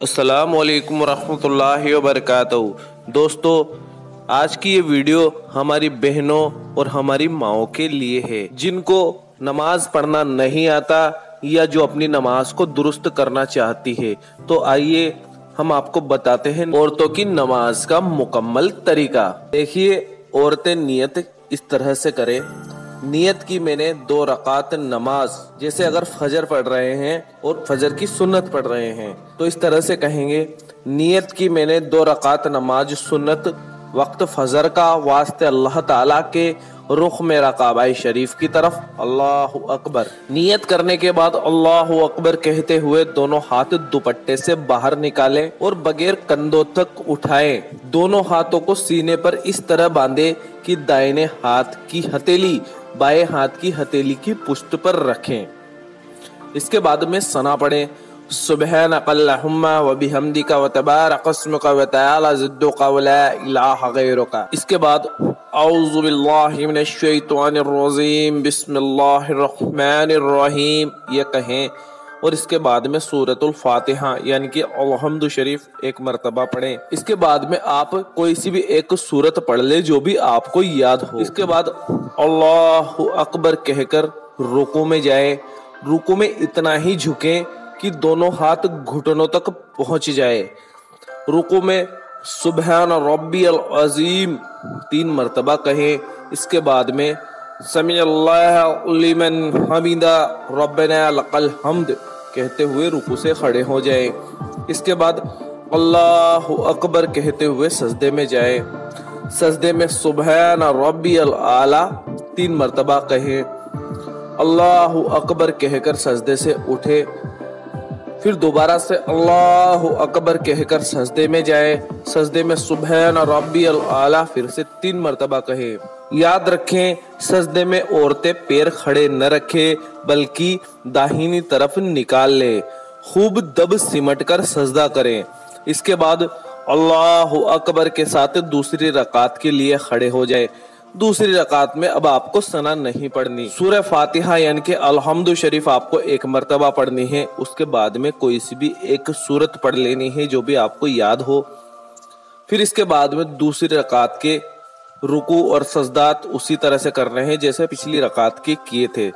السلام علیکم ورحمۃ اللہ وبرکاتہ۔ دوستو، آج کی یہ ویڈیو ہماری بہنوں اور ہماری ماؤں کے لیے ہے جن کو نماز پڑھنا نہیں آتا یا جو اپنی نماز کو درست کرنا چاہتی ہے۔ تو آئیے ہم آپ کو بتاتے ہیں عورتوں کی نماز کا مکمل طریقہ۔ دیکھیے، عورتیں نیت اس طرح سے کریں۔ نیت کی میں نے 2 رکعت نماز، جیسے اگر فجر پڑھ رہے ہیں اور فجر کی سنت پڑھ رہے ہیں تو اس طرح سے کہیں گے، نیت کی میں نے 2 رکعت نماز سنت وقت فجر کا واسطے اللہ تعالیٰ کے رخ میں کعبہ شریف کی طرف، اللہ اکبر۔ نیت کرنے کے بعد اللہ اکبر کہتے ہوئے دونوں ہاتھ دوپٹے سے باہر نکالے اور بغیر کندھوں تک اٹھائے، دونوں ہاتھوں کو سینے پر اس طرح باندھے کہ دائیں ہاتھ کی ہتھیلی بائیں ہاتھ کی ہتھیلی کی پشت پر رکھیں۔ اس کے بعد میں ثنا پڑھیں، سبحانک اللہم وبحمدک وتبارک اسمک وتعالی جدک ولا الہ غیرک۔ اس کے بعد اعوذ باللہ من الشیطان الرجیم بسم اللہ الرحمن الرحیم یہ کہیں، اور اس کے بعد میں سورۃ الفاتحہ یعنی کہ الحمد شریف 1 مرتبہ پڑھیں۔ اس کے بعد میں آپ کوئی سی بھی ایک سورت پڑھ لیں جو بھی آپ کو یاد ہو۔ اس کے بعد اللہ اکبر کہہ کر رکوع میں جائے، رکوع میں اتنا ہی جھکیں کہ دونوں ہاتھ گھٹنوں تک پہنچ جائے۔ رکوع میں سبحان ربی العظیم 3 مرتبہ کہیں۔ اس کے بعد میں سمع اللہ لمن حمدہ ربنا لک الحمد کہتے ہوئے رکوع سے کھڑے ہو جائیں۔ اس کے بعد اللہ اکبر کہتے ہوئے سجدے میں جائیں۔ سجدے میں سبحان ربی الاعلیٰ 3 مرتبہ کہیں، اللہ اکبر کہہ کر سجدے سے اٹھے، پھر دوبارہ سے اللہ اکبر کہہ کر سجدے میں جائے، سجدے میں سبحان ربی الاعلیٰ پھر سے 3 مرتبہ کہیں۔ یاد رکھیں، سجدے میں عورتیں پیر کھڑے نہ رکھیں بلکہ داہنی طرف نکال لیں، خوب دب سمٹ کر سجدہ کریں۔ اس کے بعد اللہ اکبر کے ساتھ دوسری رکعت کے لیے کھڑے ہو جائے۔ دوسری رکعت میں اب آپ کو ثنا نہیں پڑھنی، سورہ فاتحہ یعنی کہ الحمد شریف آپ کو 1 مرتبہ پڑھنی ہے۔ اس کے بعد میں کوئی سی بھی ایک سورت پڑھ لینی ہے جو بھی آپ کو یاد ہو۔ پھر اس کے بعد میں دوسری رکعت کے رکوع اور سجدات اسی طرح سے کرنے ہیں جیسے پچھلی رکعت کے کیے تھے۔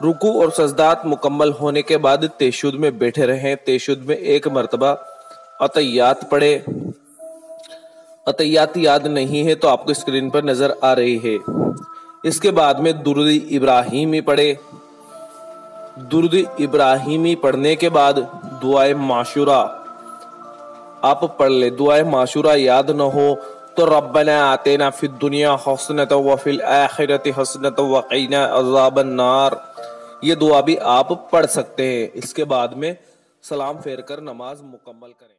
رکوع اور سجدات مکمل ہونے کے بعد تشہد میں بیٹھے رہیں۔ تشہد میں 1 مرتبہ عطیات پڑھے۔ عطیات یاد نہیں ہے تو آپ کو اسکرین پر نظر آ رہی ہے۔ اس کے بعد میں درود ابراہیمی پڑھے۔ درود ابراہیمی پڑھنے کے بعد دعائے معشورہ آپ پڑھ لیں۔ دعائے معشورہ یاد نہ ہو تو ربنا آتنا فی الدنیا حسنۃ وفی الآخرۃ حسنۃ وقنا عذاب النار یہ دعا بھی آپ پڑھ سکتے ہیں۔ اس کے بعد میں سلام پھیر کر نماز مکمل کریں۔